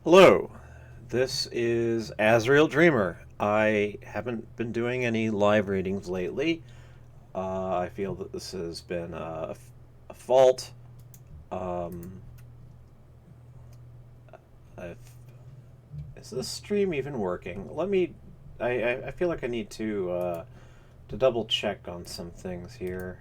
Hello, this is Azrael Dreamer. I haven't been doing any live readings lately. I feel that this has been a fault. Um, I've, is this stream even working? Let me. I feel like I need to double check on some things here.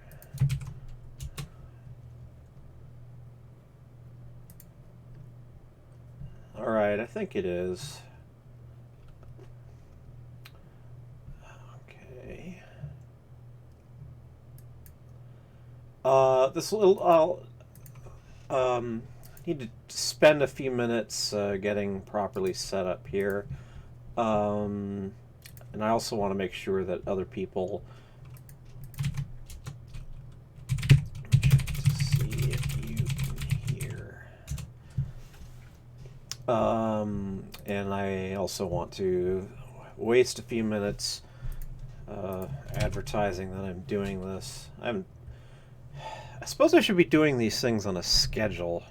All right, I think it is. Okay. This little. Need to spend a few minutes getting properly set up here. Um, and I also want to make sure that other people to see if you can hear. And I also want to waste a few minutes advertising that I'm doing this. I suppose I should be doing these things on a schedule.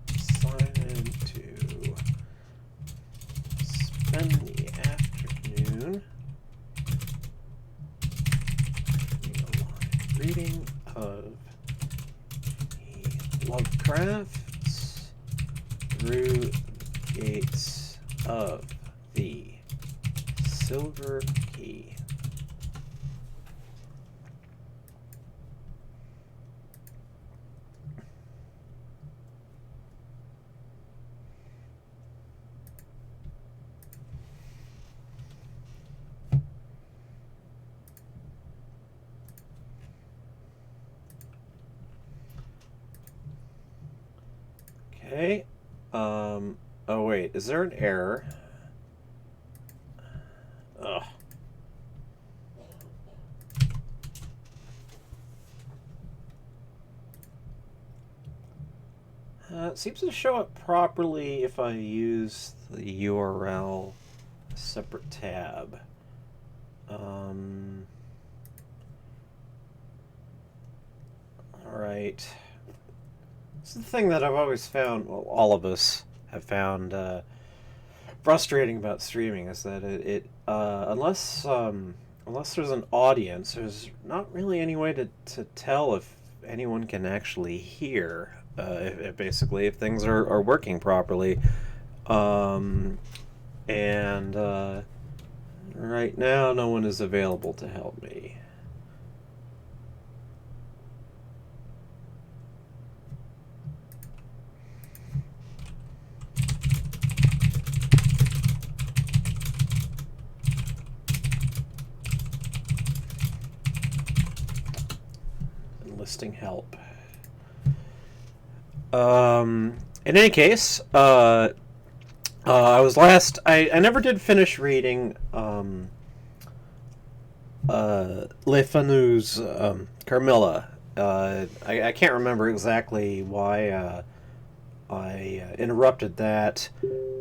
Decided to spend the afternoon reading of the Lovecrafts through the gates of the Silver Key. Okay. Oh wait, is there an error? Ugh. It seems to show up properly if I use the URL separate tab. Alright. It's the thing that I've always found, well, all of us have found frustrating about streaming is that unless there's an audience, there's not really any way to tell if anyone can actually hear. Basically, if things are working properly. Um, and right now, no one is available to help me. Enlisting help. In any case, I was last. I never did finish reading Le Fanu's Carmilla. I can't remember exactly why I interrupted that,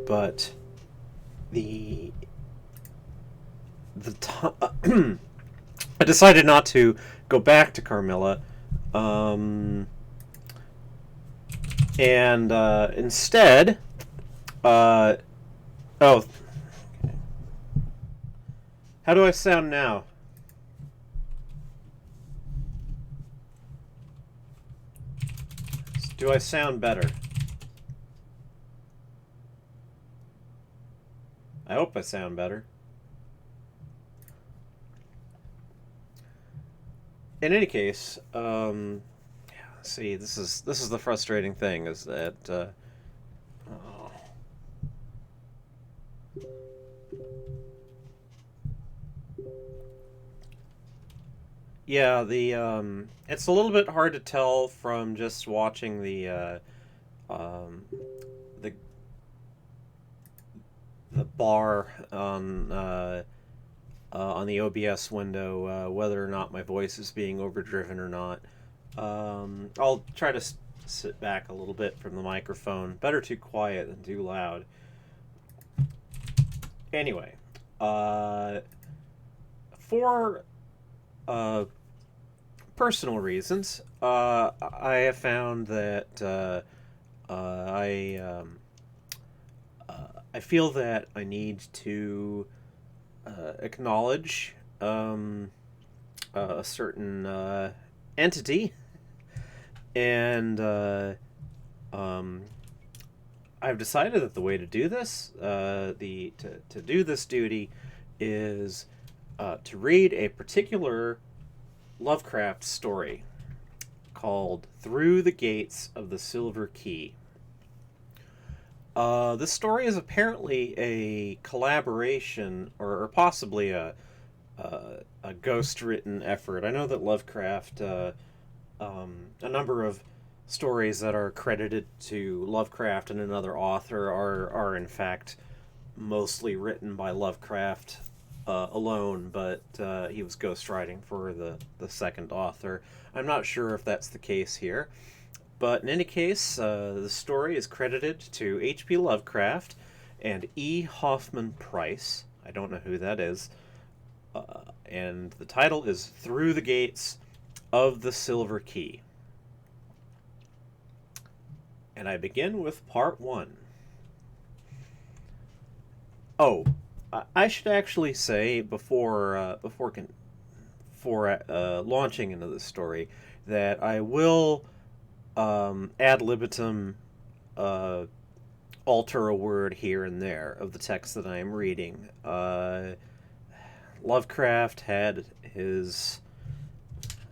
but the I decided not to go back to Carmilla, and instead, uh, oh, how do I sound now? Do I sound better? I hope I sound better. In any case, see, this is the frustrating thing is that oh, yeah, the it's a little bit hard to tell from just watching um, the the bar on the OBS window whether or not my voice is being overdriven or not. I'll try to sit back a little bit from the microphone. Better too quiet than too loud. Anyway, for personal reasons, I have found that I feel that I need to acknowledge a certain entity, and um, I've decided that the way to do this, to do this duty, is to read a particular Lovecraft story called "Through the Gates of the Silver Key." This story is apparently a collaboration, or possibly a ghost-written effort. I know that Lovecraft, a number of stories that are credited to Lovecraft and another author are in fact mostly written by Lovecraft alone, but he was ghostwriting for the second author. I'm not sure if that's the case here. But in any case, the story is credited to H.P. Lovecraft and E. Hoffmann Price. I don't know who that is. And the title is Through the Gates of the Silver Key. And I begin with part 1. Oh, I should actually say before launching into the story that I will ad libitum alter a word here and there of the text that I am reading. Lovecraft had his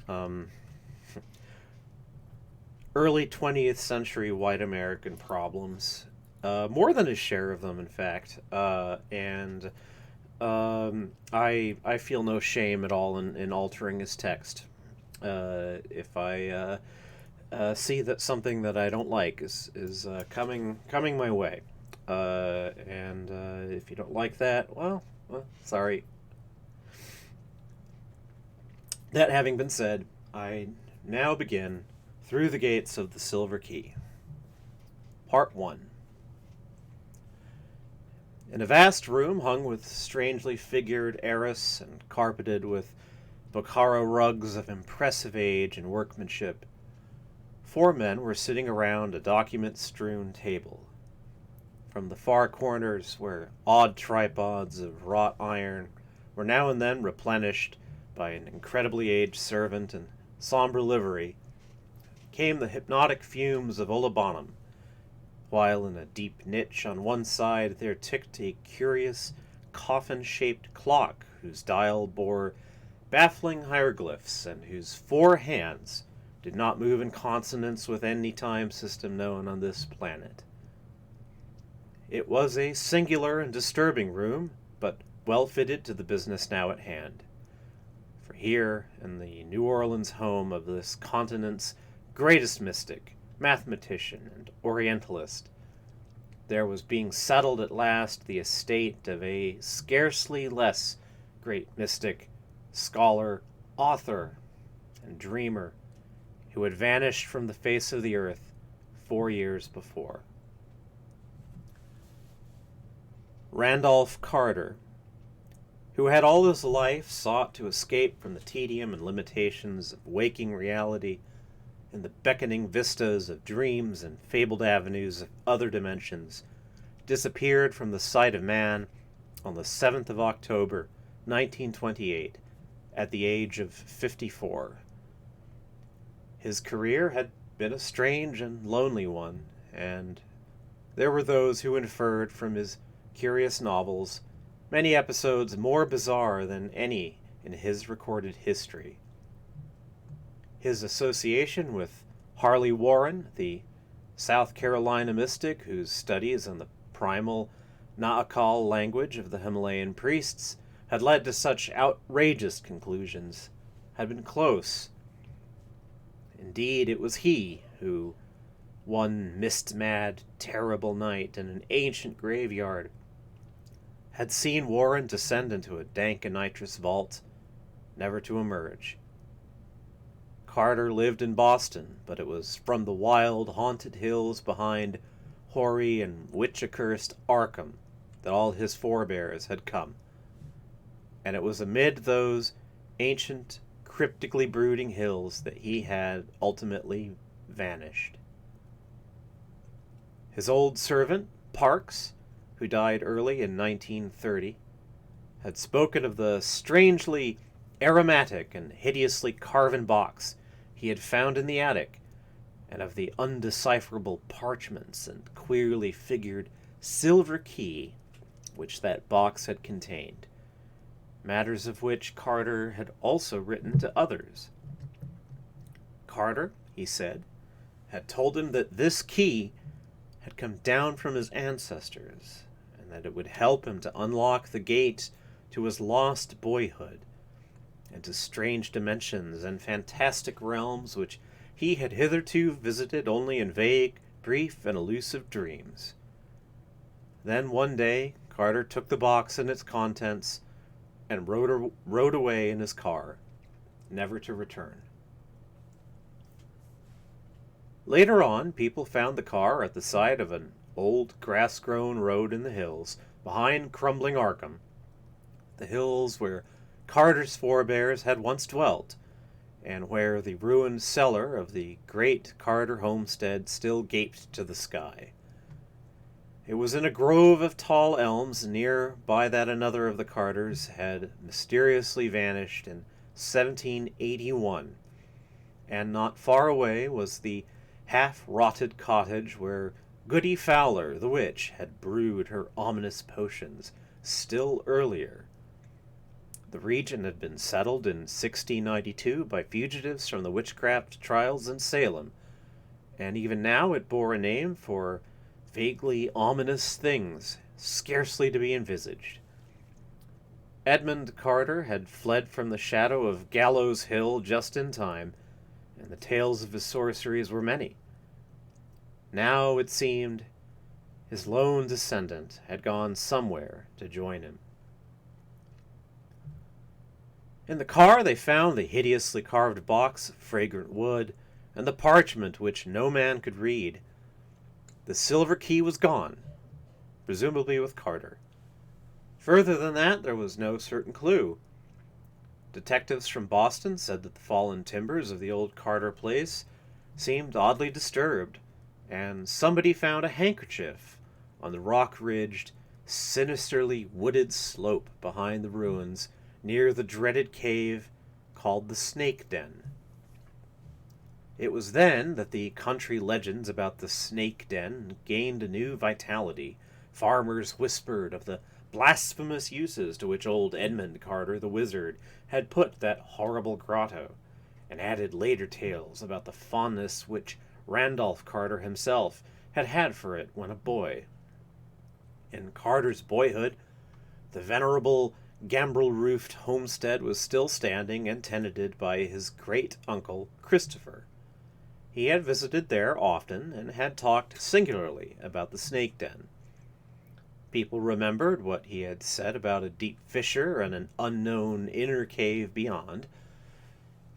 early 20th century white American problems, more than his share of them, in fact, and I feel no shame at all in altering his text. If I see that something that I don't like is coming my way, and if you don't like that, well, sorry. That having been said, I now begin Through the Gates of the Silver Key. Part 1. In a vast room hung with strangely figured arras and carpeted with Bokhara rugs of impressive age and workmanship, 4 men were sitting around a document-strewn table. From the far corners, where odd tripods of wrought iron were now and then replenished by an incredibly aged servant in somber livery, came the hypnotic fumes of olibanum, while in a deep niche on one side there ticked a curious coffin-shaped clock whose dial bore baffling hieroglyphs and whose 4 hands did not move in consonance with any time system known on this planet. It was a singular and disturbing room, but well fitted to the business now at hand. For here, in the New Orleans home of this continent's greatest mystic, mathematician, and Orientalist, there was being settled at last the estate of a scarcely less great mystic, scholar, author, and dreamer, who had vanished from the face of the earth 4 years before. Randolph Carter, who had all his life sought to escape from the tedium and limitations of waking reality in the beckoning vistas of dreams and fabled avenues of other dimensions, disappeared from the sight of man on the 7th of October, 1928, at the age of 54. His career had been a strange and lonely one, and there were those who inferred from his curious novels many episodes more bizarre than any in his recorded history. His association with Harley Warren, the South Carolina mystic whose studies on the primal Naakal language of the Himalayan priests had led to such outrageous conclusions, had been close. Indeed, it was he who, one mist-mad, terrible night in an ancient graveyard, had seen Warren descend into a dank and nitrous vault, never to emerge. Carter lived in Boston, but it was from the wild, haunted hills behind hoary and witch-accursed Arkham that all his forebears had come, and it was amid those ancient, cryptically brooding hills that he had ultimately vanished. His old servant, Parks, who died early in 1930, had spoken of the strangely aromatic and hideously carven box he had found in the attic, and of the undecipherable parchments and queerly figured silver key which that box had contained, matters of which Carter had also written to others. Carter, he said, had told him that this key had come down from his ancestors, and that it would help him to unlock the gate to his lost boyhood, and to strange dimensions and fantastic realms which he had hitherto visited only in vague, brief, and elusive dreams. Then one day Carter took the box and its contents and rode away in his car, never to return. Later on, people found the car at the side of an old grass-grown road in the hills, behind crumbling Arkham, the hills where Carter's forebears had once dwelt, and where the ruined cellar of the great Carter homestead still gaped to the sky. It was in a grove of tall elms near by that another of the Carters had mysteriously vanished in 1781, and not far away was the half-rotted cottage where Goody Fowler, the witch, had brewed her ominous potions still earlier. The region had been settled in 1692 by fugitives from the witchcraft trials in Salem, and even now it bore a name for vaguely ominous things scarcely to be envisaged. Edmund Carter had fled from the shadow of Gallows Hill just in time, and the tales of his sorceries were many. Now, it seemed, his lone descendant had gone somewhere to join him. In the car they found the hideously carved box of fragrant wood, and the parchment which no man could read. The silver key was gone, presumably with Carter. Further than that, there was no certain clue. Detectives from Boston said that the fallen timbers of the old Carter place seemed oddly disturbed, and somebody found a handkerchief on the rock-ridged, sinisterly wooded slope behind the ruins near the dreaded cave called the Snake Den. It was then that the country legends about the Snake Den gained a new vitality. Farmers whispered of the blasphemous uses to which old Edmund Carter, the wizard, had put that horrible grotto, and added later tales about the fondness which Randolph Carter himself had had for it when a boy. In Carter's boyhood, the venerable gambrel-roofed homestead was still standing and tenanted by his great-uncle Christopher. He had visited there often and had talked singularly about the Snake Den. People remembered what he had said about a deep fissure and an unknown inner cave beyond,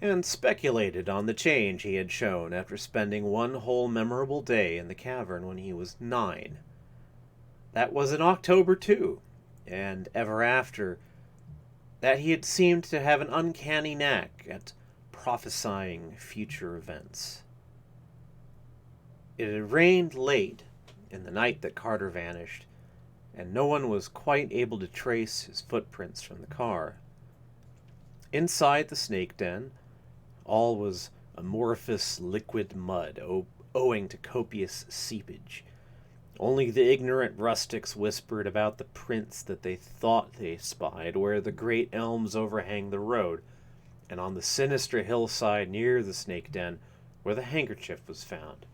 and speculated on the change he had shown after spending one whole memorable day in the cavern when he was 9. That was in October, too, and ever after that he had seemed to have an uncanny knack at prophesying future events. It had rained late in the night that Carter vanished, and no one was quite able to trace his footprints from the car. Inside the Snake Den, all was amorphous liquid mud, owing to copious seepage. Only the ignorant rustics whispered about the prints that they thought they spied where the great elms overhang the road, and on the sinister hillside near the Snake Den where the handkerchief was found.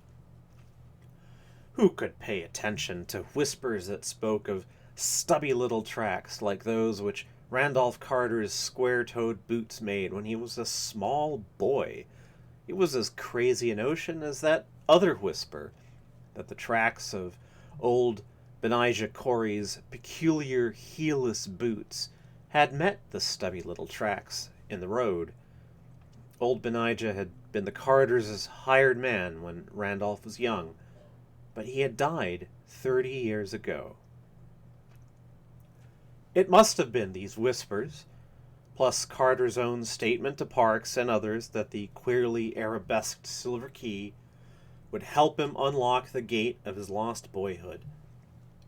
Who could pay attention to whispers that spoke of stubby little tracks like those which Randolph Carter's square-toed boots made when he was a small boy? It was as crazy a notion as that other whisper, that the tracks of old Benijah Corey's peculiar heelless boots had met the stubby little tracks in the road. Old Benijah had been the Carters' hired man when Randolph was young, but he had died 30 years ago. It must have been these whispers, plus Carter's own statement to Parks and others that the queerly arabesqued silver key would help him unlock the gate of his lost boyhood,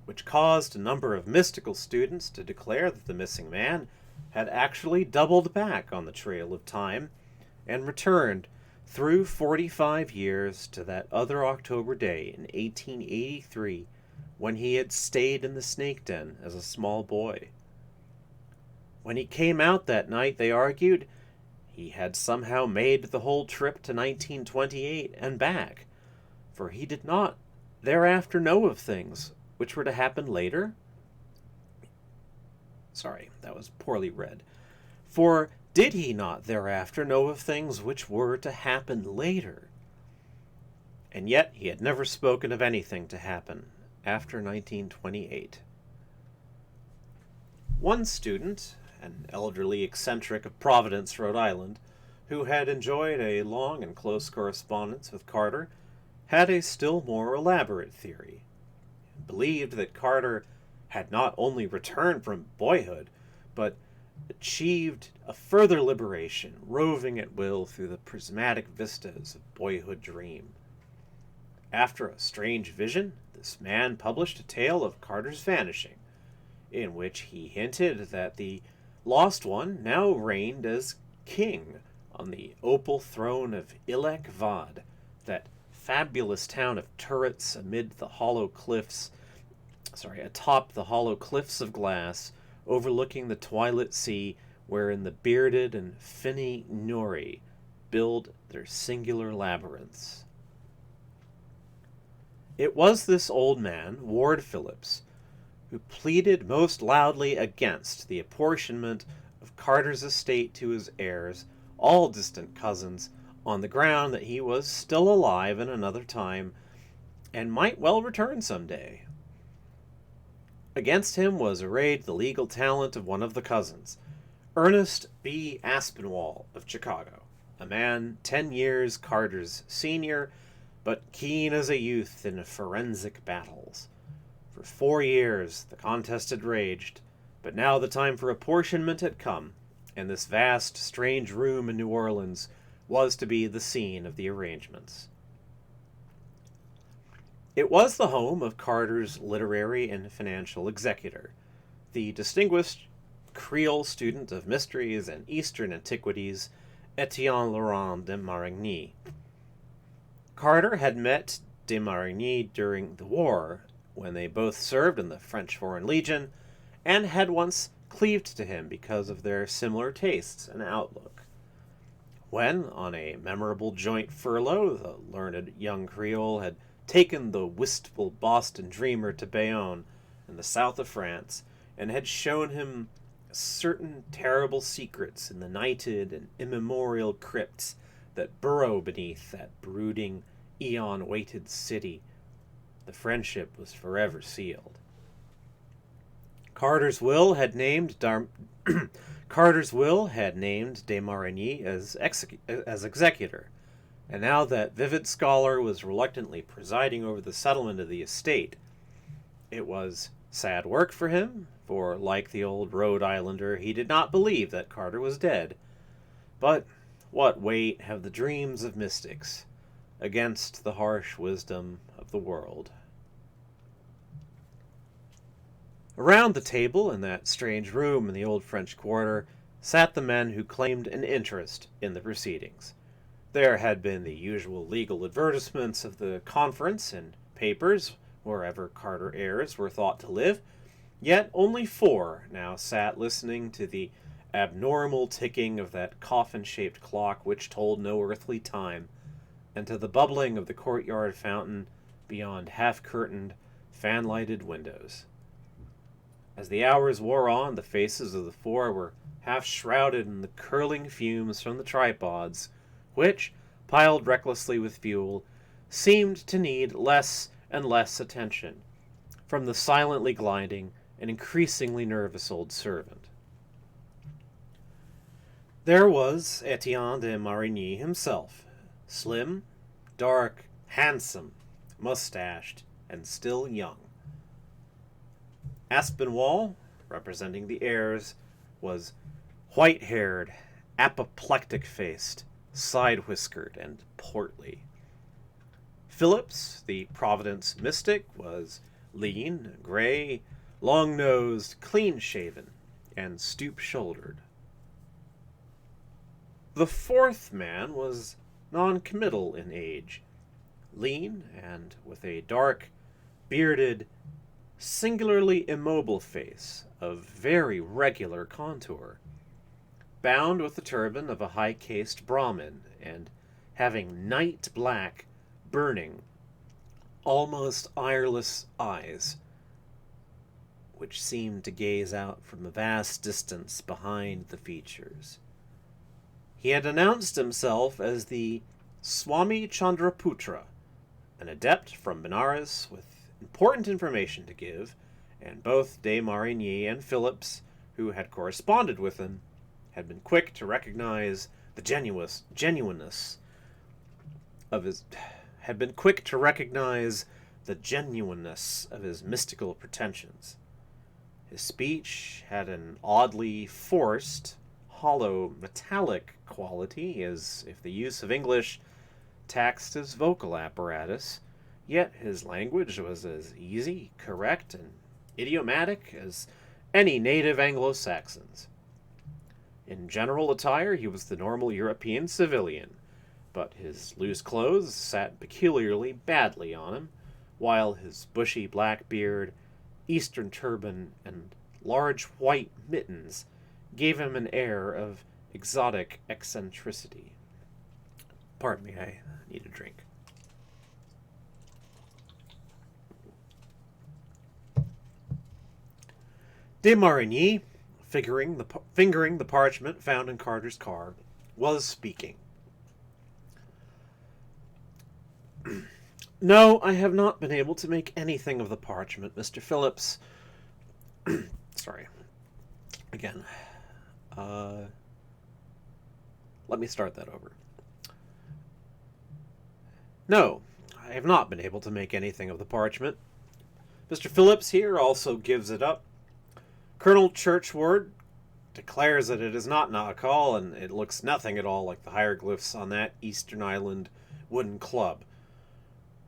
which caused a number of mystical students to declare that the missing man had actually doubled back on the trail of time and returned through 45 years to that other October day in 1883 when he had stayed in the snake den as a small boy. When he came out that night, they argued, he had somehow made the whole trip to 1928 and back, for he did not thereafter know of things which were to happen later. Sorry, that was poorly read. For did he not thereafter know of things which were to happen later? And yet he had never spoken of anything to happen after 1928. One student, an elderly eccentric of Providence, Rhode Island, who had enjoyed a long and close correspondence with Carter, had a still more elaborate theory. He believed that Carter had not only returned from boyhood, but achieved a further liberation, roving at will through the prismatic vistas of boyhood dream. After a strange vision, this man published a tale of Carter's vanishing, in which he hinted that the lost one now reigned as king on the opal throne of Ilek Vad, that fabulous town of turrets atop the hollow cliffs of glass, overlooking the twilit sea, wherein the bearded and finny Nori build their singular labyrinths. It was this old man, Ward Phillips, who pleaded most loudly against the apportionment of Carter's estate to his heirs, all distant cousins, on the ground that he was still alive in another time, and might well return some day. Against him was arrayed the legal talent of one of the cousins, Ernest B. Aspinwall of Chicago, a man 10 years Carter's senior, but keen as a youth in forensic battles. For 4 years the contest had raged, but now the time for apportionment had come, and this vast, strange room in New Orleans was to be the scene of the arrangements. It was the home of Carter's literary and financial executor, the distinguished Creole student of mysteries and Eastern antiquities, Etienne Laurent de Marigny. Carter had met de Marigny during the war, when they both served in the French Foreign Legion, and had once cleaved to him because of their similar tastes and outlook. When, on a memorable joint furlough, the learned young Creole had taken the wistful Boston dreamer to Bayonne in the south of France, and had shown him certain terrible secrets in the nighted and immemorial crypts that burrow beneath that brooding, eon-weighted city, the friendship was forever sealed. Carter's will had named de Marigny as executor, and now that vivid scholar was reluctantly presiding over the settlement of the estate. It was sad work for him, for, like the old Rhode Islander, he did not believe that Carter was dead. But what weight have the dreams of mystics against the harsh wisdom of the world? Around the table in that strange room in the old French Quarter sat the men who claimed an interest in the proceedings. There had been the usual legal advertisements of the conference in papers wherever Carter heirs were thought to live, yet only 4 now sat listening to the abnormal ticking of that coffin-shaped clock which told no earthly time, and to the bubbling of the courtyard fountain beyond half-curtained, fan-lighted windows. As the hours wore on, the faces of the 4 were half-shrouded in the curling fumes from the tripods, which, piled recklessly with fuel, seemed to need less and less attention from the silently gliding and increasingly nervous old servant. There was Etienne de Marigny himself, slim, dark, handsome, mustached, and still young. Aspinwall, representing the heirs, was white-haired, apoplectic-faced, side-whiskered, and portly. Phillips, the Providence mystic, was lean, gray, long-nosed, clean-shaven, and stoop-shouldered. The fourth man was non-committal in age, lean and with a dark, bearded, singularly immobile face of very regular contour, bound with the turban of a high-caste Brahmin, and having night-black, burning, almost eyeless eyes, which seemed to gaze out from a vast distance behind the features. He had announced himself as the Swami Chandraputra, an adept from Benares with important information to give, and both de Marigny and Phillips, who had corresponded with him, had been quick to recognize the genuineness of his mystical pretensions. His speech had an oddly forced, hollow, metallic quality, as if the use of English taxed his vocal apparatus, yet his language was as easy, correct, and idiomatic as any native Anglo-Saxon's. In general attire, he was the normal European civilian, but his loose clothes sat peculiarly badly on him, while his bushy black beard, Eastern turban, and large white mittens gave him an air of exotic eccentricity. Pardon me, I need a drink. De Marigny, fingering the parchment found in Carter's car, was speaking. No, I have not been able to make anything of the parchment, Mr. Phillips. Sorry. Again. Let me start that over. No, I have not been able to make anything of the parchment. Mr. Phillips here also gives it up. Colonel Churchward declares that it is not Nakal, and it looks nothing at all like the hieroglyphs on that Eastern Island wooden club.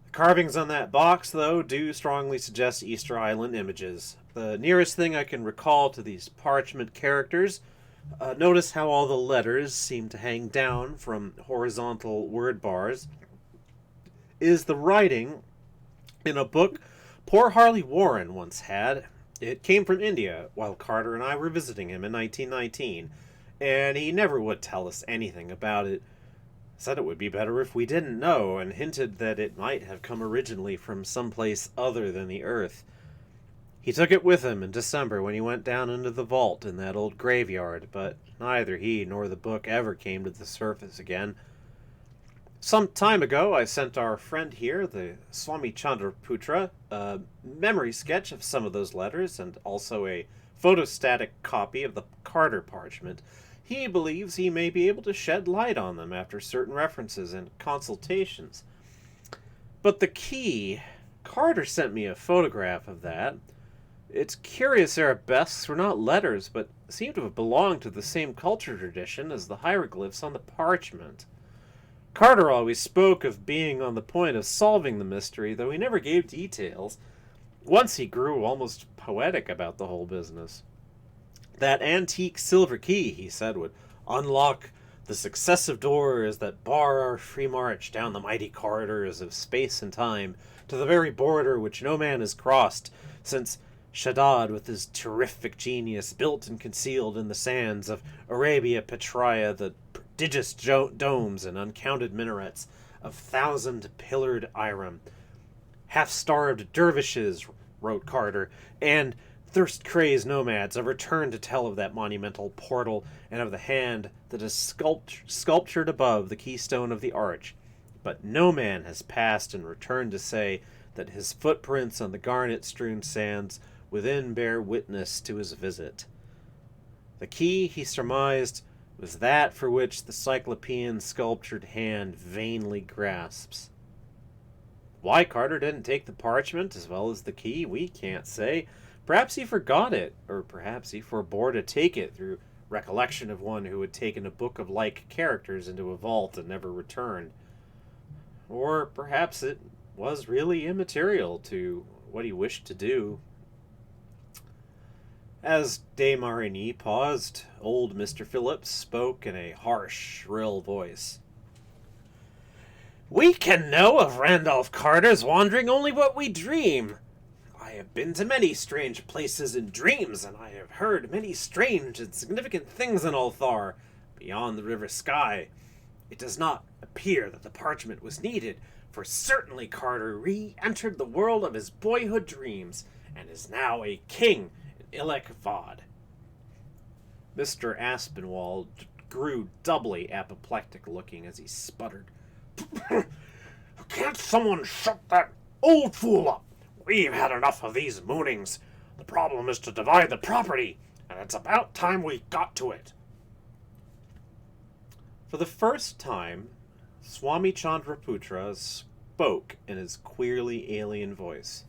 The carvings on that box, though, do strongly suggest Easter Island images. The nearest thing I can recall to these parchment characters, notice how all the letters seem to hang down from horizontal word bars, is the writing in a book poor Harley Warren once had. It came from India while Carter and I were visiting him in 1919, and he never would tell us anything about it. Said it would be better if we didn't know, and hinted that it might have come originally from someplace other than the Earth. He took it with him in December when he went down into the vault in that old graveyard, but neither he nor the book ever came to the surface again. Some time ago, I sent our friend here, the Swami Chandraputra, a memory sketch of some of those letters, and also a photostatic copy of the Carter parchment. He believes he may be able to shed light on them after certain references and consultations. But the key, Carter sent me a photograph of that. Its curious arabesques were not letters, but seem to have belonged to the same culture tradition as the hieroglyphs on the parchment. Carter always spoke of being on the point of solving the mystery, though he never gave details. Once he grew almost poetic about the whole business. That antique silver key, he said, would unlock the successive doors that bar our free march down the mighty corridors of space and time to the very border which no man has crossed, since Shaddad, with his terrific genius, built and concealed in the sands of Arabia Petraea the prodigious domes and uncounted minarets of thousand-pillared Iram. Half-starved dervishes, wrote Carter, and thirst-crazed nomads have returned to tell of that monumental portal and of the hand that is sculptured above the keystone of the arch. But no man has passed and returned to say that his footprints on the garnet-strewn sands within bear witness to his visit. The key, he surmised, was that for which the Cyclopean sculptured hand vainly grasps. Why Carter didn't take the parchment as well as the key, we can't say. Perhaps he forgot it, or perhaps he forbore to take it through recollection of one who had taken a book of like characters into a vault and never returned. Or perhaps it was really immaterial to what he wished to do. As de Marigny paused, old Mr. Phillips spoke in a harsh, shrill voice. "We can know of Randolph Carter's wandering only what we dream. I have been to many strange places in dreams, and I have heard many strange and significant things in Ulthar, beyond the river sky. It does not appear that the parchment was needed, for certainly Carter re-entered the world of his boyhood dreams, and is now a king in Ilek-Vod." Mr. Aspinwall grew doubly apoplectic looking as he sputtered. "Can't someone shut that old fool up? We've had enough of these moonings. The problem is to divide the property, and it's about time we got to it." For the first time, Swami Chandraputra spoke in his queerly alien voice.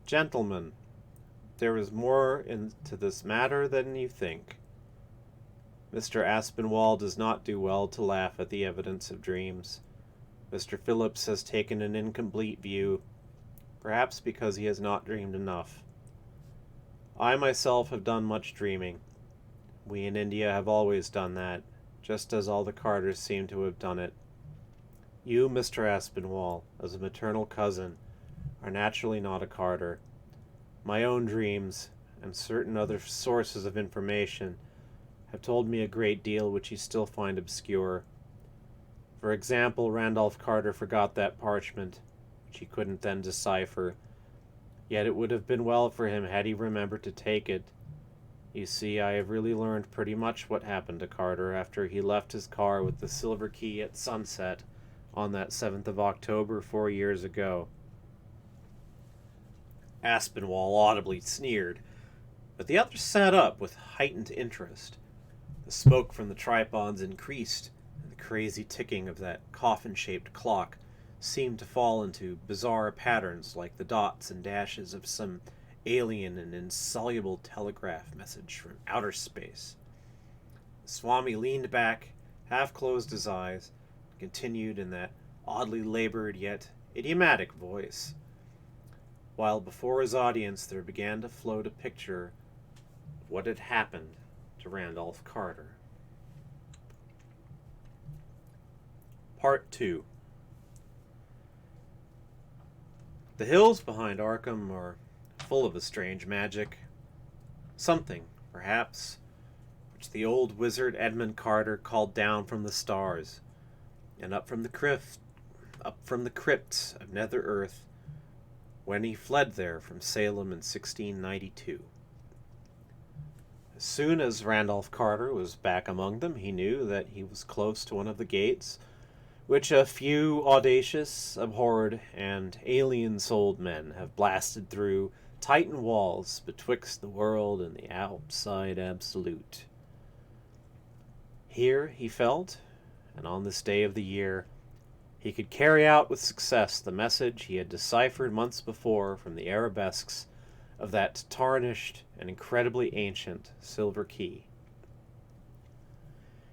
"Gentlemen, there is more into this matter than you think. Mr. Aspinwall does not do well to laugh at the evidence of dreams. Mr. Phillips has taken an incomplete view, perhaps because he has not dreamed enough. I myself have done much dreaming. We in India have always done that, just as all the Carters seem to have done it. You, Mr. Aspinwall, as a maternal cousin, are naturally not a Carter. My own dreams, and certain other sources of information, have told me a great deal which you still find obscure. For example, Randolph Carter forgot that parchment, which he couldn't then decipher. Yet it would have been well for him had he remembered to take it. You see, I have really learned pretty much what happened to Carter after he left his car with the silver key at sunset on that 7th of October 4 years ago." Aspinwall audibly sneered, but the others sat up with heightened interest. The smoke from the tripods increased, and the crazy ticking of that coffin-shaped clock seemed to fall into bizarre patterns like the dots and dashes of some alien and insoluble telegraph message from outer space. The Swami leaned back, half-closed his eyes, and continued in that oddly labored yet idiomatic voice, while before his audience there began to float a picture of what had happened to Randolph Carter. Part 2. The hills behind Arkham are full of a strange magic. Something, perhaps, which the old wizard Edmund Carter called down from the stars, and up from the crypts of Nether Earth, when he fled there from Salem in 1692. As soon as Randolph Carter was back among them, he knew that he was close to one of the gates, which a few audacious, abhorred, and alien-souled men have blasted through Titan walls betwixt the world and the outside absolute. Here, he felt, and on this day of the year, he could carry out with success the message he had deciphered months before from the arabesques of that tarnished and incredibly ancient silver key.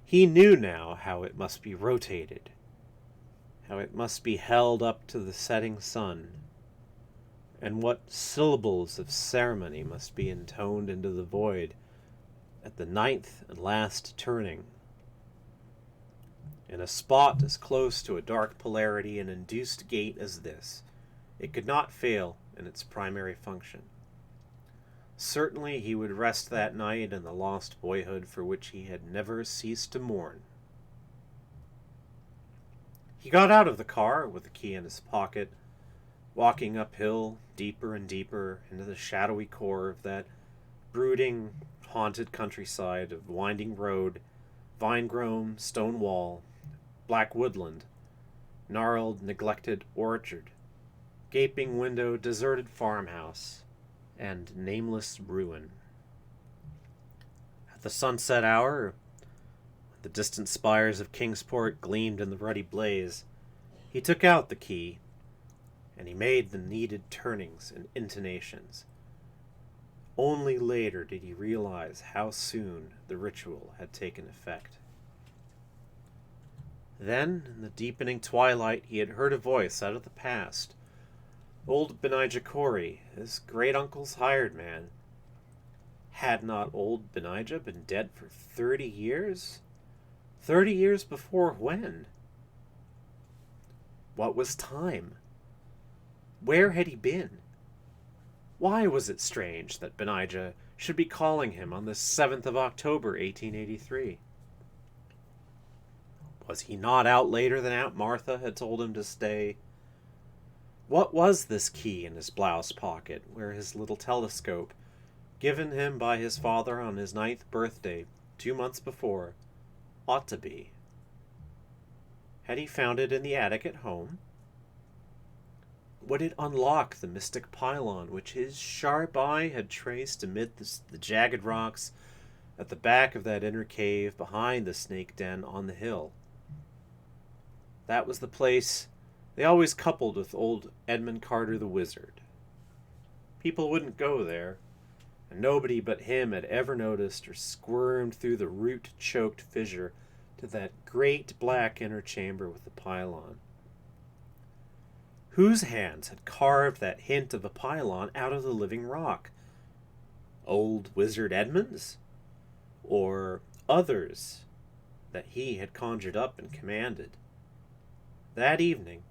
He knew now how it must be rotated, how it must be held up to the setting sun, and what syllables of ceremony must be intoned into the void at the 9th and last turning. In a spot as close to a dark polarity and induced gate as this, it could not fail in its primary function. Certainly he would rest that night in the lost boyhood for which he had never ceased to mourn. He got out of the car with the key in his pocket, walking uphill deeper and deeper into the shadowy core of that brooding, haunted countryside of winding road, vine-grown stone wall, black woodland, gnarled, neglected orchard, gaping window, deserted farmhouse, and nameless ruin. At the sunset hour, the distant spires of Kingsport gleamed in the ruddy blaze. He took out the key, and he made the needed turnings and intonations. Only later did he realize how soon the ritual had taken effect. Then, in the deepening twilight, he had heard a voice out of the past. Old Benijah Corey, his great-uncle's hired man. Had not old Benijah been dead for 30 years? 30 years before when? What was time? Where had he been? Why was it strange that Benijah should be calling him on the 7th of October, 1883? Was he not out later than Aunt Martha had told him to stay? What was this key in his blouse pocket, where his little telescope, given him by his father on his 9th birthday 2 months before, ought to be? Had he found it in the attic at home? Would it unlock the mystic pylon which his sharp eye had traced amid the jagged rocks at the back of that inner cave behind the snake den on the hill? That was the place they always coupled with old Edmund Carter the Wizard. People wouldn't go there, and nobody but him had ever noticed or squirmed through the root-choked fissure to that great black inner chamber with the pylon. Whose hands had carved that hint of a pylon out of the living rock? Old Wizard Edmund's? Or others that he had conjured up and commanded? That evening,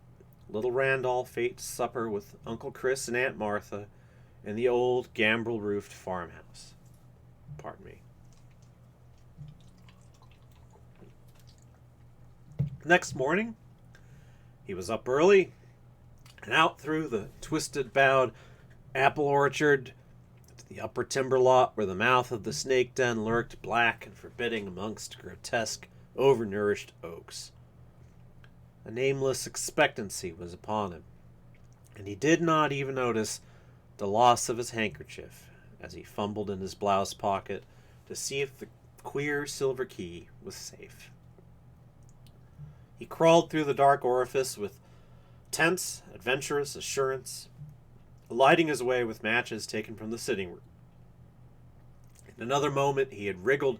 little Randolph ate supper with Uncle Chris and Aunt Martha in the old gambrel-roofed farmhouse. Pardon me. Next morning, he was up early and out through the twisted-bowed apple orchard to the upper timber lot where the mouth of the snake den lurked black and forbidding amongst grotesque, overnourished oaks. A nameless expectancy was upon him, and he did not even notice the loss of his handkerchief as he fumbled in his blouse pocket to see if the queer silver key was safe. He crawled through the dark orifice with tense, adventurous assurance, lighting his way with matches taken from the sitting room. In another moment he had wriggled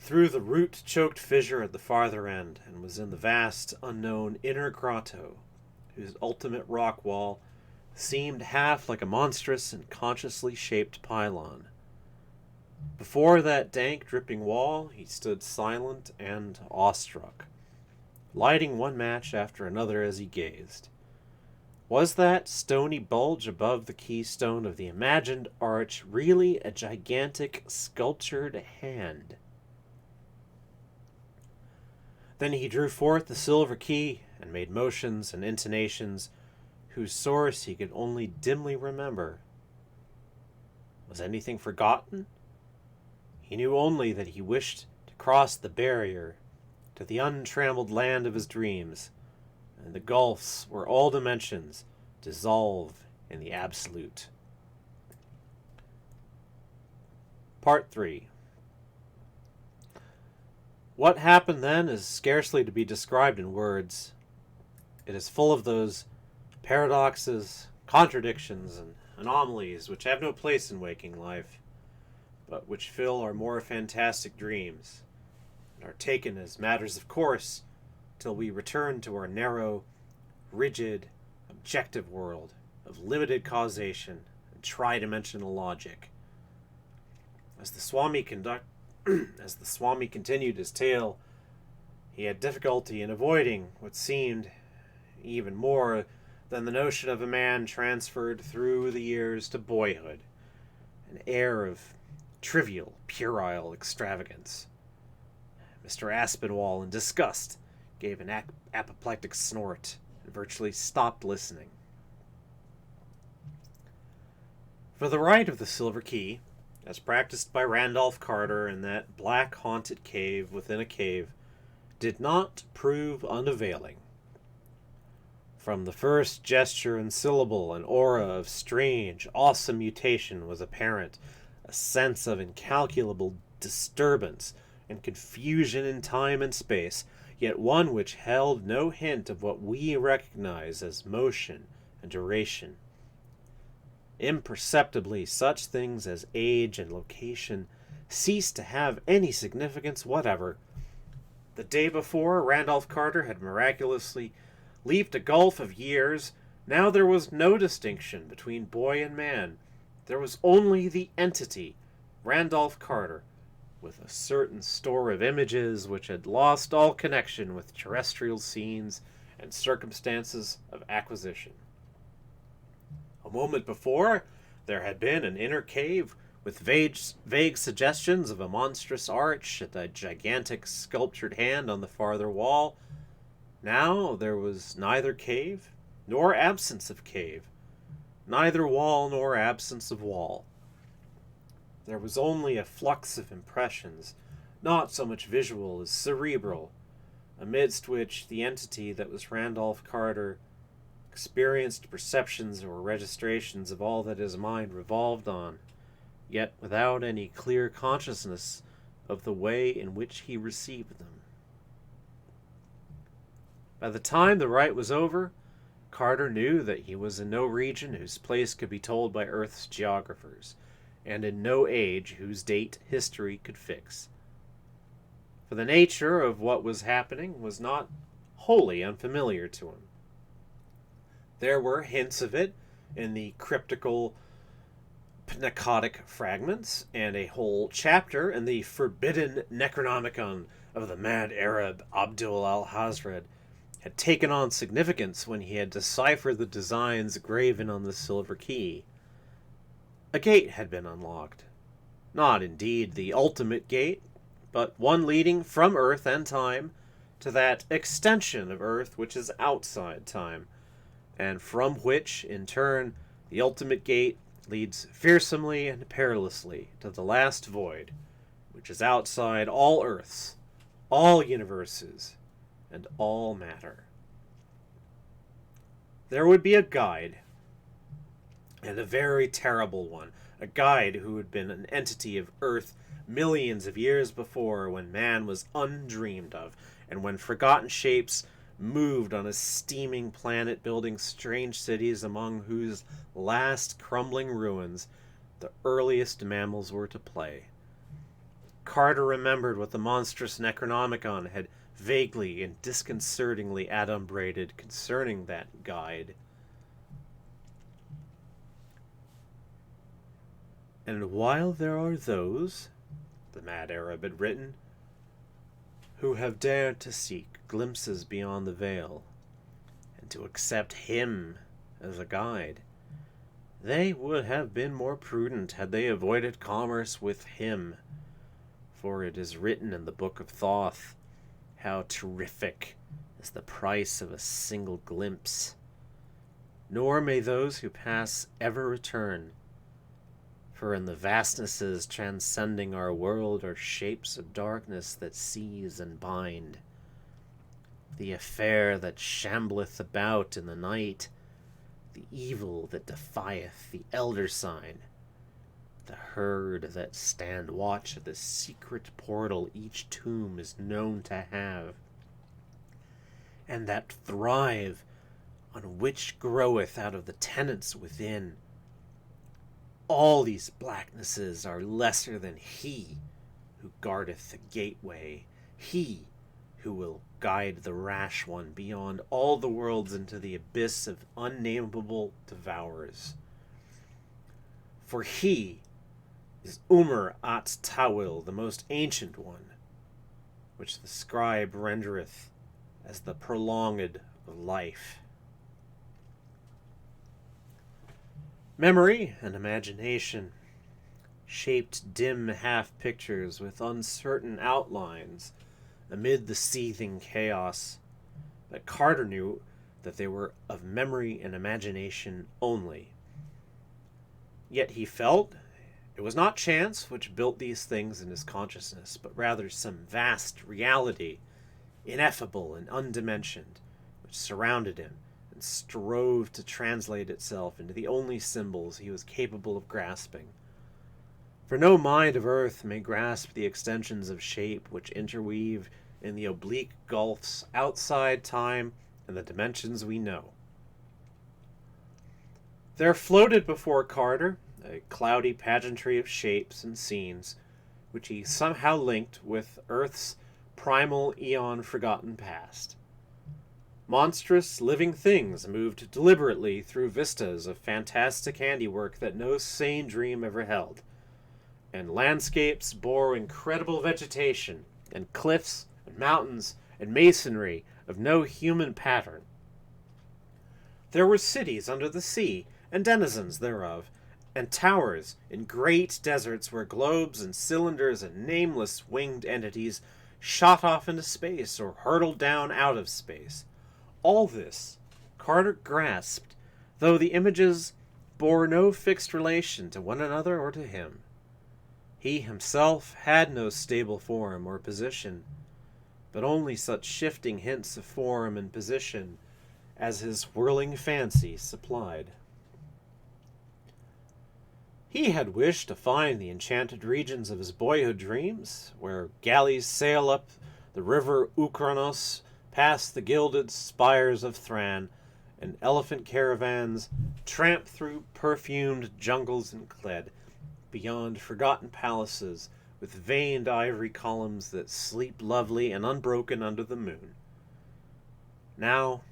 through the root-choked fissure at the farther end and was in the vast, unknown inner grotto, whose ultimate rock wall seemed half like a monstrous and consciously shaped pylon. Before that dank, dripping wall he stood silent and awestruck, lighting one match after another as he gazed. Was that stony bulge above the keystone of the imagined arch really a gigantic sculptured hand? Then he drew forth the silver key and made motions and intonations whose source he could only dimly remember. Was anything forgotten? He knew only that he wished to cross the barrier to the untrammeled land of his dreams, and the gulfs where all dimensions dissolve in the absolute. Part 3. What happened then is scarcely to be described in words. It is full of those paradoxes, contradictions, and anomalies which have no place in waking life, but which fill our more fantastic dreams, and are taken as matters of course till we return to our narrow, rigid, objective world of limited causation and tri-dimensional logic. As the Swami continued his tale, he had difficulty in avoiding what seemed even more than the notion of a man transferred through the years to boyhood, an air of trivial, puerile extravagance. Mr. Aspinwall, in disgust, gave an apoplectic snort and virtually stopped listening. For the rite of the silver key, as practiced by Randolph Carter in that black haunted cave within a cave, did not prove unavailing. From the first gesture and syllable, an aura of strange, awesome mutation was apparent, a sense of incalculable disturbance and confusion in time and space, yet one which held no hint of what we recognize as motion and duration. Imperceptibly, such things as age and location ceased to have any significance whatever. The day before, Randolph Carter had miraculously leaped a gulf of years. Now there was no distinction between boy and man. There was only the entity, Randolph Carter, with a certain store of images which had lost all connection with terrestrial scenes and circumstances of acquisition. A moment before, there had been an inner cave with vague suggestions of a monstrous arch and a gigantic sculptured hand on the farther wall. Now there was neither cave nor absence of cave, neither wall nor absence of wall. There was only a flux of impressions, not so much visual as cerebral, amidst which the entity that was Randolph Carter experienced perceptions or registrations of all that his mind revolved on, yet without any clear consciousness of the way in which he received them. By the time the rite was over, Carter knew that he was in no region whose place could be told by Earth's geographers, and in no age whose date history could fix. For the nature of what was happening was not wholly unfamiliar to him. There were hints of it in the cryptical Pnakotic fragments, and a whole chapter in the forbidden Necronomicon of the mad Arab Abdul al-Hazred had taken on significance when he had deciphered the designs graven on the silver key. A gate had been unlocked. Not, indeed, the ultimate gate, but one leading from Earth and time to that extension of Earth which is outside time, and from which, in turn, the ultimate gate leads fearsomely and perilously to the last void, which is outside all Earths, all universes, and all matter. There would be a guide, and a very terrible one, a guide who had been an entity of Earth millions of years before, when man was undreamed of, and when forgotten shapes moved on a steaming planet, building strange cities among whose last crumbling ruins the earliest mammals were to play. Carter remembered what the monstrous Necronomicon had vaguely and disconcertingly adumbrated concerning that guide. And while there are those, the mad Arab had written, who have dared to seek glimpses beyond the veil, and to accept him as a guide, they would have been more prudent had they avoided commerce with him, for it is written in the Book of Thoth, how terrific is the price of a single glimpse. Nor may those who pass ever return, for in the vastnesses transcending our world are shapes of darkness that seize and bind. The affair that shambleth about in the night, the evil that defieth the elder sign, the herd that stand watch at the secret portal each tomb is known to have, and that thrive on which groweth out of the tenants within. All these blacknesses are lesser than he who guardeth the gateway, he who will guide the rash one beyond all the worlds into the abyss of unnameable devourers. For he is Umar at Tawil, the most ancient one, which the scribe rendereth as the prolonged of life. Memory and imagination shaped dim half-pictures with uncertain outlines amid the seething chaos, but Carter knew that they were of memory and imagination only. Yet he felt it was not chance which built these things in his consciousness, but rather some vast reality, ineffable and undimensioned, which surrounded him and strove to translate itself into the only symbols he was capable of grasping. For no mind of earth may grasp the extensions of shape which interweave in the oblique gulfs outside time and the dimensions we know. There floated before Carter a cloudy pageantry of shapes and scenes, which he somehow linked with Earth's primal eon-forgotten past. Monstrous living things moved deliberately through vistas of fantastic handiwork that no sane dream ever held, and landscapes bore incredible vegetation, and cliffs, and mountains, and masonry of no human pattern. There were cities under the sea, and denizens thereof, and towers in great deserts where globes and cylinders and nameless winged entities shot off into space or hurtled down out of space. All this Carter grasped, though the images bore no fixed relation to one another or to him. He himself had no stable form or position, but only such shifting hints of form and position as his whirling fancy supplied. He had wished to find the enchanted regions of his boyhood dreams, where galleys sail up the river Ukranos, past the gilded spires of Thran, and elephant caravans tramp through perfumed jungles and cled, beyond forgotten palaces with veined ivory columns that sleep lovely and unbroken under the moon. Now,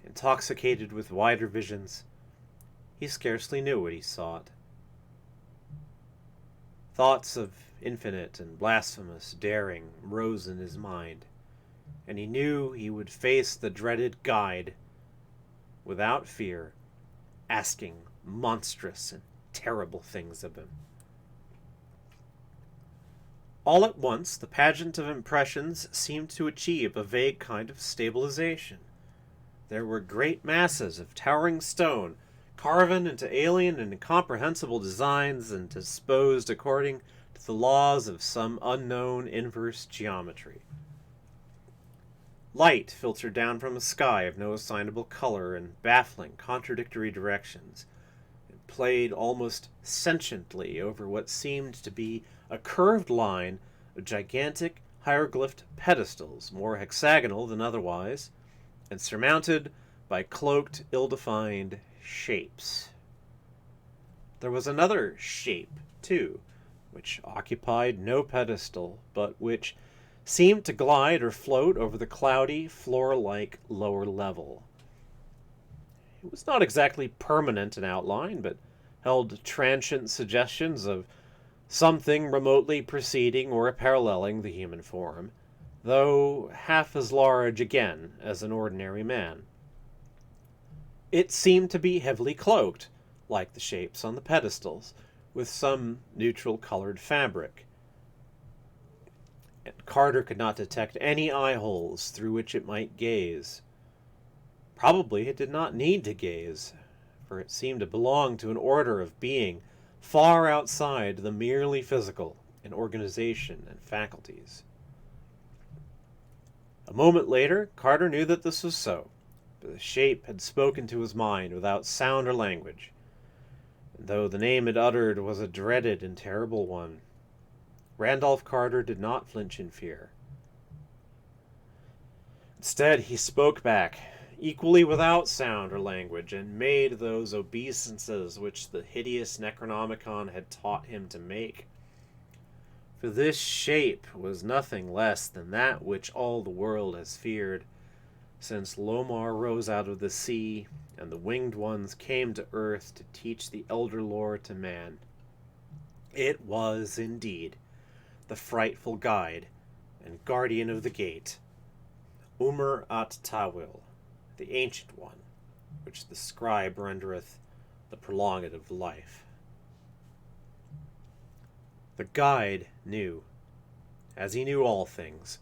intoxicated with wider visions, he scarcely knew what he sought. Thoughts of infinite and blasphemous daring rose in his mind, and he knew he would face the dreaded guide without fear, asking monstrous and terrible things of him. All at once, the pageant of impressions seemed to achieve a vague kind of stabilization. There were great masses of towering stone, carven into alien and incomprehensible designs and disposed according to the laws of some unknown inverse geometry. Light filtered down from a sky of no assignable color in baffling, contradictory directions, and played almost sentiently over what seemed to be a curved line of gigantic hieroglyphed pedestals, more hexagonal than otherwise, and surmounted by cloaked, ill-defined shapes. There was another shape, too, which occupied no pedestal, but which seemed to glide or float over the cloudy, floor-like lower level. It was not exactly permanent in outline, but held transient suggestions of something remotely preceding or paralleling the human form, though half as large again as an ordinary man. It seemed to be heavily cloaked, like the shapes on the pedestals, with some neutral-colored fabric. And Carter could not detect any eye-holes through which it might gaze. Probably it did not need to gaze, for it seemed to belong to an order of being far outside the merely physical in organization and faculties. A moment later, Carter knew that this was so, but the shape had spoken to his mind without sound or language, and though the name it uttered was a dreaded and terrible one, Randolph Carter did not flinch in fear. Instead, he spoke back, equally without sound or language, and made those obeisances which the hideous Necronomicon had taught him to make. For this shape was nothing less than that which all the world has feared, since Lomar rose out of the sea, and the winged ones came to earth to teach the elder lore to man. It was, indeed, the frightful guide and guardian of the gate, Umar at Tawil, the ancient one, which the scribe rendereth the prolonged of life. The guide knew, as he knew all things,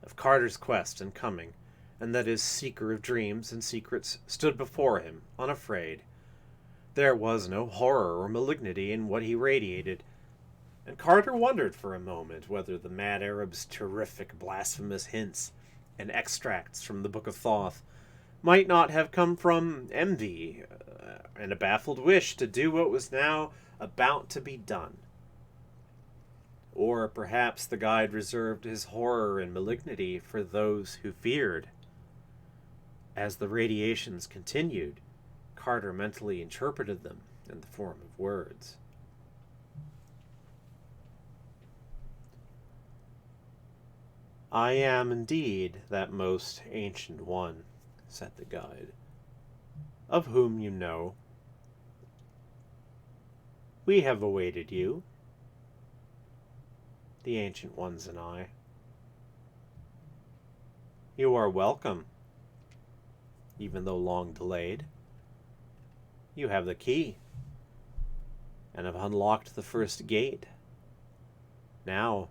of Carter's quest and coming, and that his seeker of dreams and secrets stood before him, unafraid. There was no horror or malignity in what he radiated, and Carter wondered for a moment whether the mad Arab's terrific blasphemous hints and extracts from the Book of Thoth might not have come from envy and a baffled wish to do what was now about to be done. Or perhaps the guide reserved his horror and malignity for those who feared. As the radiations continued, Carter mentally interpreted them in the form of words. "I am indeed that most ancient one," said the guide, "of whom you know. We have awaited you, the Ancient Ones and I. You are welcome, even though long delayed. You have the key, and have unlocked the first gate. Now,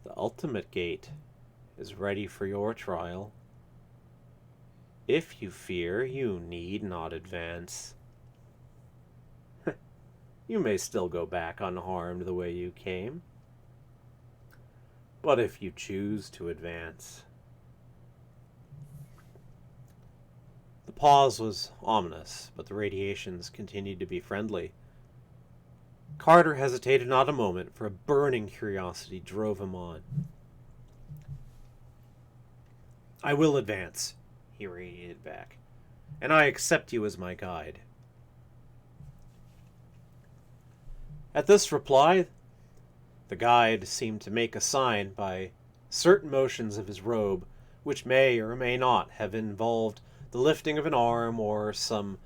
the ultimate gate is ready for your trial. If you fear, you need not advance. You may still go back unharmed the way you came. But if you choose to advance..." The pause was ominous, but the radiations continued to be friendly. Carter hesitated not a moment, for a burning curiosity drove him on. "I will advance," he radiated back, "and I accept you as my guide." At this reply, the guide seemed to make a sign by certain motions of his robe, which may or may not have involved the lifting of an arm or some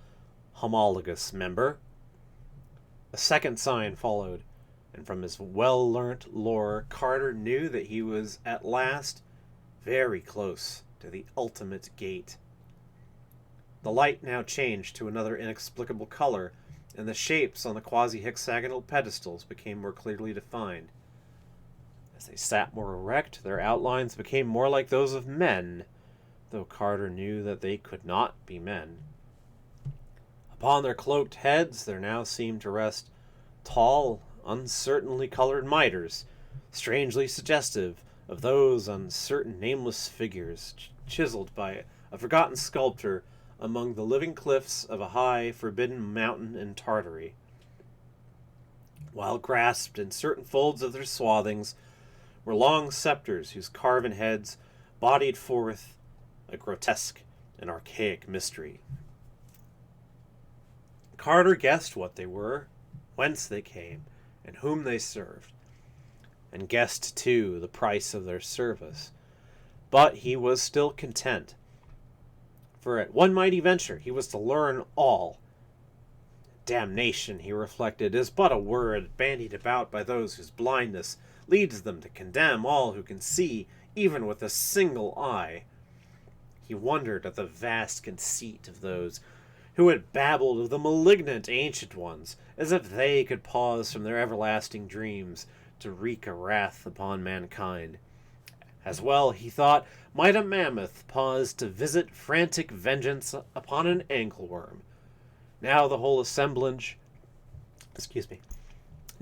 homologous member. A second sign followed, and from his well-learnt lore, Carter knew that he was at last very close to the ultimate gate. The light now changed to another inexplicable color, and the shapes on the quasi-hexagonal pedestals became more clearly defined. As they sat more erect, their outlines became more like those of men, though Carter knew that they could not be men. Upon their cloaked heads there now seemed to rest tall, uncertainly colored mitres, strangely suggestive of those uncertain nameless figures chiseled by a forgotten sculptor among the living cliffs of a high, forbidden mountain in Tartary. While grasped in certain folds of their swathings were long scepters whose carven heads bodied forth a grotesque and archaic mystery. Carter guessed what they were, whence they came, and whom they served, and guessed, too, the price of their service. But he was still content, for at one mighty venture he was to learn all. Damnation, he reflected, is but a word bandied about by those whose blindness leads them to condemn all who can see, even with a single eye. He wondered at the vast conceit of those who had babbled of the malignant Ancient Ones, as if they could pause from their everlasting dreams to wreak a wrath upon mankind. As well, he thought, might a mammoth pause to visit frantic vengeance upon an angleworm. Now the whole assemblage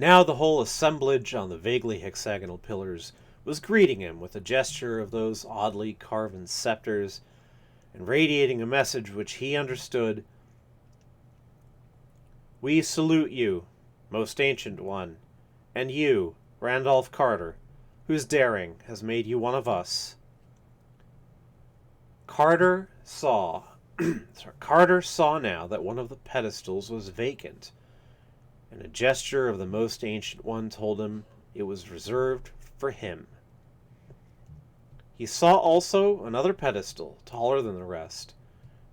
on the vaguely hexagonal pillars was greeting him with a gesture of those oddly carven scepters, and radiating a message which he understood. "We salute you, most ancient one, and you, Randolph Carter, whose daring has made you one of us." Carter saw now that one of the pedestals was vacant, and a gesture of the most ancient one told him it was reserved for him. He saw also another pedestal, taller than the rest,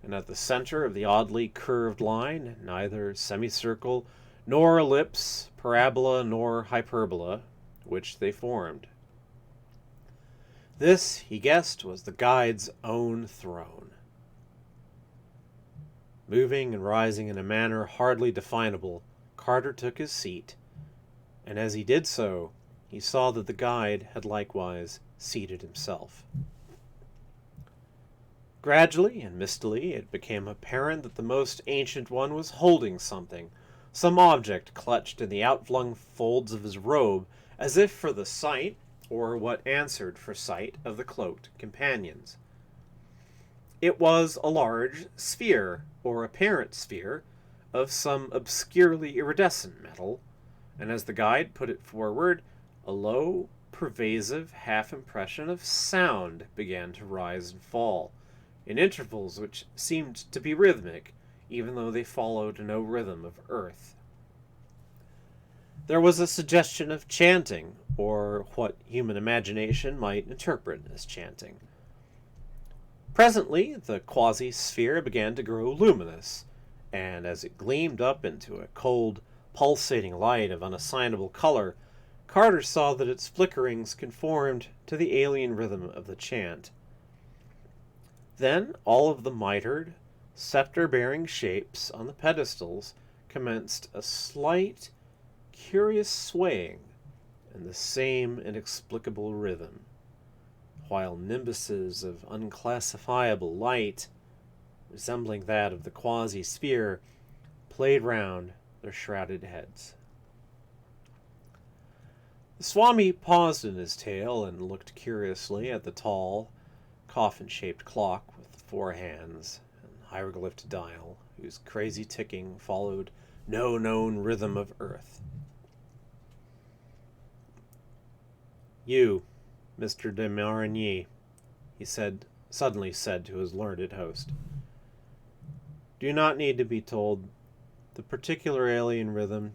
and at the center of the oddly curved line, neither semicircle nor ellipse, parabola nor hyperbola, which they formed. This, he guessed, was the guide's own throne. Moving and rising in a manner hardly definable, Carter took his seat, and as he did so, he saw that the guide had likewise seated himself. Gradually and mistily, it became apparent that the most ancient one was holding something, some object clutched in the outflung folds of his robe, as if for the sight, or what answered for sight, of the cloaked companions. It was a large sphere, or apparent sphere, of some obscurely iridescent metal, and as the guide put it forward, a low, pervasive half-impression of sound began to rise and fall, in intervals which seemed to be rhythmic, even though they followed no rhythm of earth. There was a suggestion of chanting, or what human imagination might interpret as chanting. Presently, the quasi-sphere began to grow luminous, and as it gleamed up into a cold, pulsating light of unassignable color, Carter saw that its flickerings conformed to the alien rhythm of the chant. Then all of the mitered, scepter-bearing shapes on the pedestals commenced a slight, curious swaying in the same inexplicable rhythm, while nimbuses of unclassifiable light, resembling that of the quasi-sphere, played round their shrouded heads. The Swami paused in his tale and looked curiously at the tall, coffin-shaped clock with 4 hands and hieroglyphed dial, whose crazy ticking followed no known rhythm of earth. "You, Mr. de Marigny," he suddenly said to his learned host, "do not need to be told the particular alien rhythm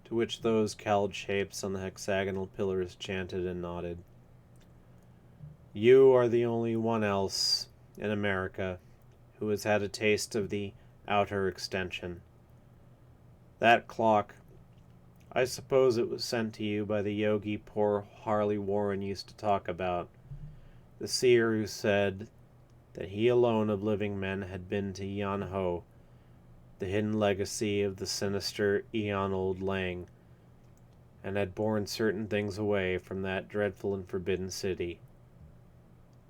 to which those cowled shapes on the hexagonal pillars chanted and nodded. You are the only one else in America who has had a taste of the outer extension. That clock, I suppose it was sent to you by the yogi poor Harley Warren used to talk about, the seer who said that he alone of living men had been to Yan Ho, the hidden legacy of the sinister Eon Old Lang, and had borne certain things away from that dreadful and forbidden city.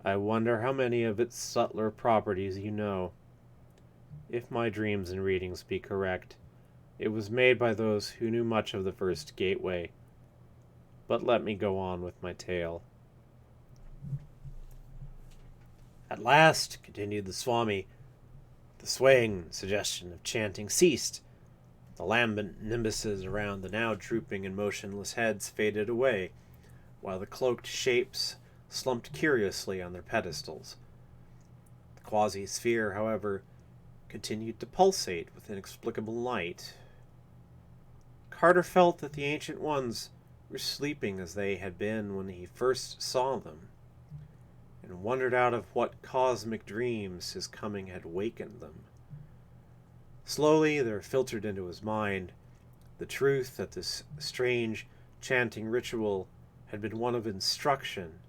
I wonder how many of its subtler properties you know. If my dreams and readings be correct, it was made by those who knew much of the first gateway. But let me go on with my tale. At last," continued the Swami, "the swaying suggestion of chanting ceased. The lambent nimbuses around the now drooping and motionless heads faded away, while the cloaked shapes slumped curiously on their pedestals. The quasi-sphere, however, continued to pulsate with inexplicable light. Carter felt that the Ancient Ones were sleeping as they had been when he first saw them, and wondered out of what cosmic dreams his coming had wakened them. Slowly there filtered into his mind the truth that this strange chanting ritual had been one of instruction,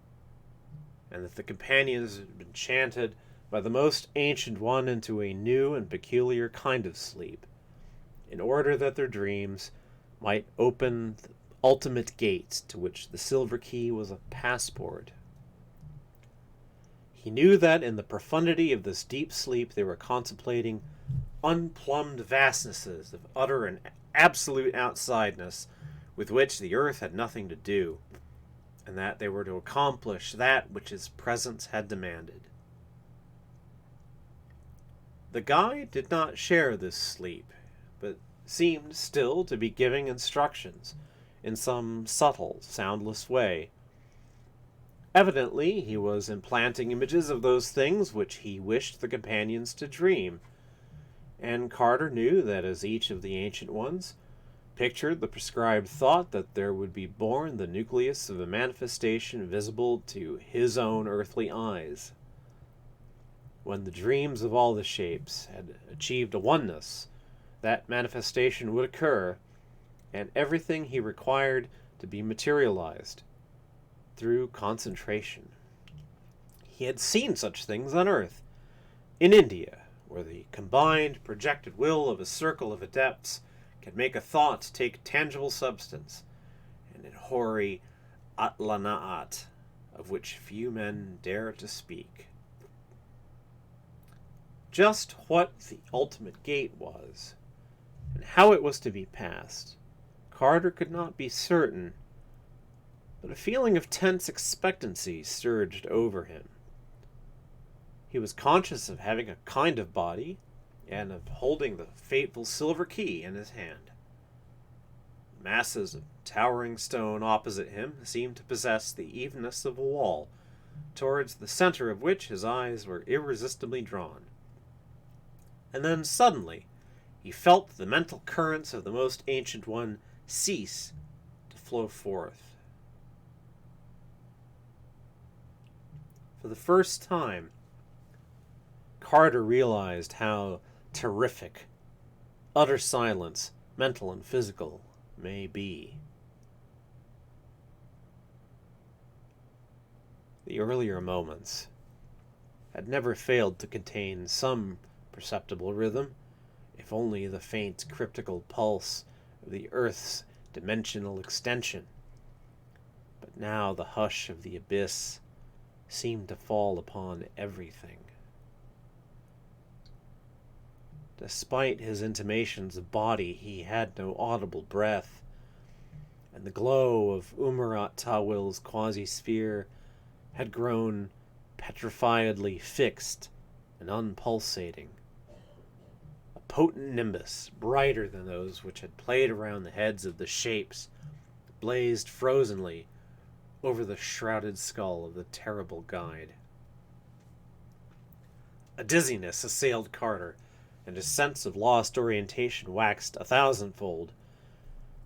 and that the companions had been chanted by the most ancient one into a new and peculiar kind of sleep, in order that their dreams might open the ultimate gate to which the silver key was a passport. He knew that in the profundity of this deep sleep they were contemplating unplumbed vastnesses of utter and absolute outsideness with which the earth had nothing to do, and that they were to accomplish that which his presence had demanded. The guide did not share this sleep, but seemed still to be giving instructions in some subtle, soundless way. Evidently, he was implanting images of those things which he wished the companions to dream, and Carter knew that as each of the Ancient Ones pictured the prescribed thought that there would be born the nucleus of a manifestation visible to his own earthly eyes. When the dreams of all the shapes had achieved a oneness, that manifestation would occur, and everything he required to be materialized through concentration. He had seen such things on Earth, in India, where the combined projected will of a circle of adepts can make a thought take tangible substance, and in hoary Atlanaat, of which few men dare to speak. Just what the ultimate gate was, and how it was to be passed, Carter could not be certain, but a feeling of tense expectancy surged over him. He was conscious of having a kind of body, and of holding the fateful silver key in his hand. Masses of towering stone opposite him seemed to possess the evenness of a wall, towards the center of which his eyes were irresistibly drawn. And then suddenly, he felt the mental currents of the most ancient one cease to flow forth. For the first time, Carter realized how terrific utter silence, mental and physical, may be. The earlier moments had never failed to contain some perceptible rhythm, if only the faint cryptical pulse of the Earth's dimensional extension. But now the hush of the abyss seemed to fall upon everything. Despite his intimations of body, he had no audible breath, and the glow of Umarat Tawil's quasi-sphere had grown petrifiedly fixed and unpulsating. A potent nimbus, brighter than those which had played around the heads of the shapes, blazed frozenly over the shrouded skull of the terrible guide. A dizziness assailed Carter, and his sense of lost orientation waxed 1,000-fold.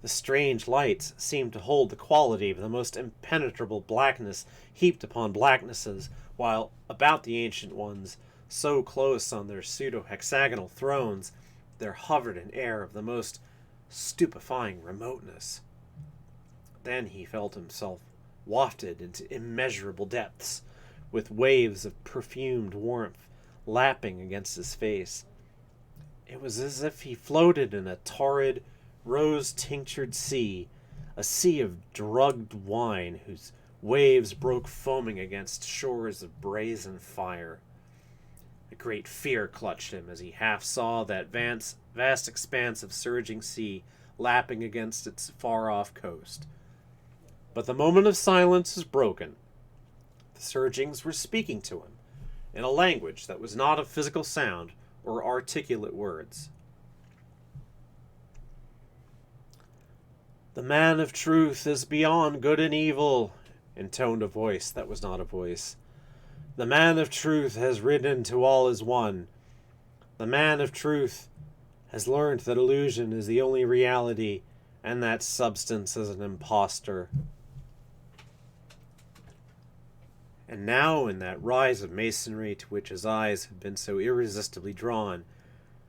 The strange lights seemed to hold the quality of the most impenetrable blackness heaped upon blacknesses, while about the ancient ones, so close on their pseudo-hexagonal thrones, there hovered an air of the most stupefying remoteness. Then he felt himself wafted into immeasurable depths, with waves of perfumed warmth lapping against his face. It was as if he floated in a torrid, rose-tinctured sea, a sea of drugged wine whose waves broke foaming against shores of brazen fire. A great fear clutched him as he half saw that vast expanse of surging sea lapping against its far-off coast. But the moment of silence was broken. The surgings were speaking to him, in a language that was not of physical sound or articulate words. "The man of truth is beyond good and evil," intoned a voice that was not a voice. "The man of truth has ridden to all is one. The man of truth has learned that illusion is the only reality, and that substance is an impostor." And now, in that rise of masonry to which his eyes had been so irresistibly drawn,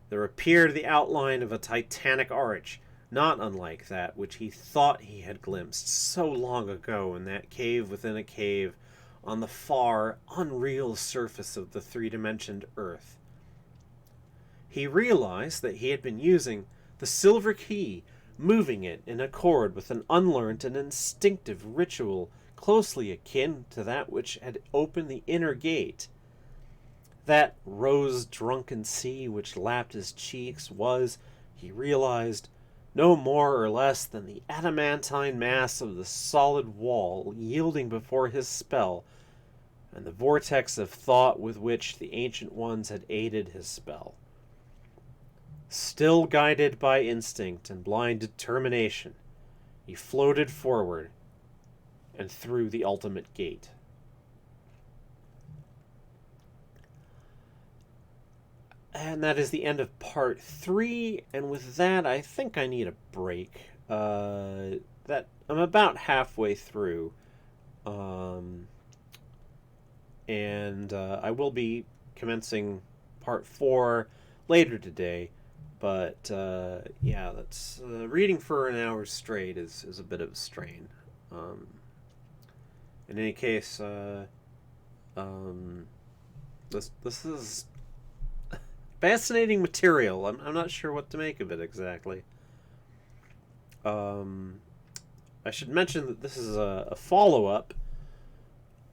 there appeared the outline of a titanic arch, not unlike that which he thought he had glimpsed so long ago in that cave within a cave on the far, unreal surface of the three-dimensioned earth. He realized that he had been using the silver key, moving it in accord with an unlearned and instinctive ritual closely akin to that which had opened the inner gate. That rose-drunken sea which lapped his cheeks was, he realized, no more or less than the adamantine mass of the solid wall yielding before his spell, and the vortex of thought with which the ancient ones had aided his spell. Still guided by instinct and blind determination, he floated forward and through the ultimate gate. And that is the end of part 3, and with that, I think I need a break. That I'm about halfway through, and I will be commencing part 4 later today. But yeah, that's reading for an hour straight is a bit of a strain. In any case, this is fascinating material. I'm not sure what to make of it exactly. I should mention that this is a follow-up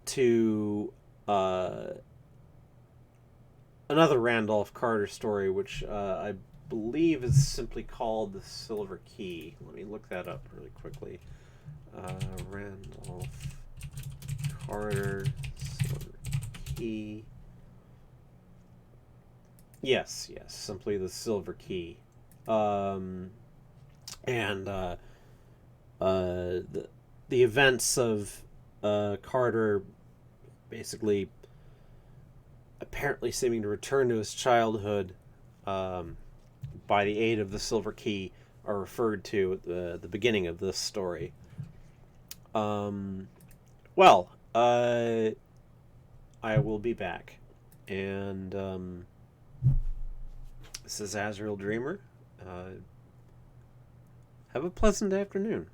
to another Randolph Carter story, which I believe is simply called The Silver Key. Let me look that up really quickly. Randolph Carter, Silver Key. Yes, simply The Silver Key. And the events of Carter basically apparently seeming to return to his childhood, by the aid of the Silver Key are referred to at the beginning of this story. Well, I will be back. And this is Azrael Dreamer. Have a pleasant afternoon.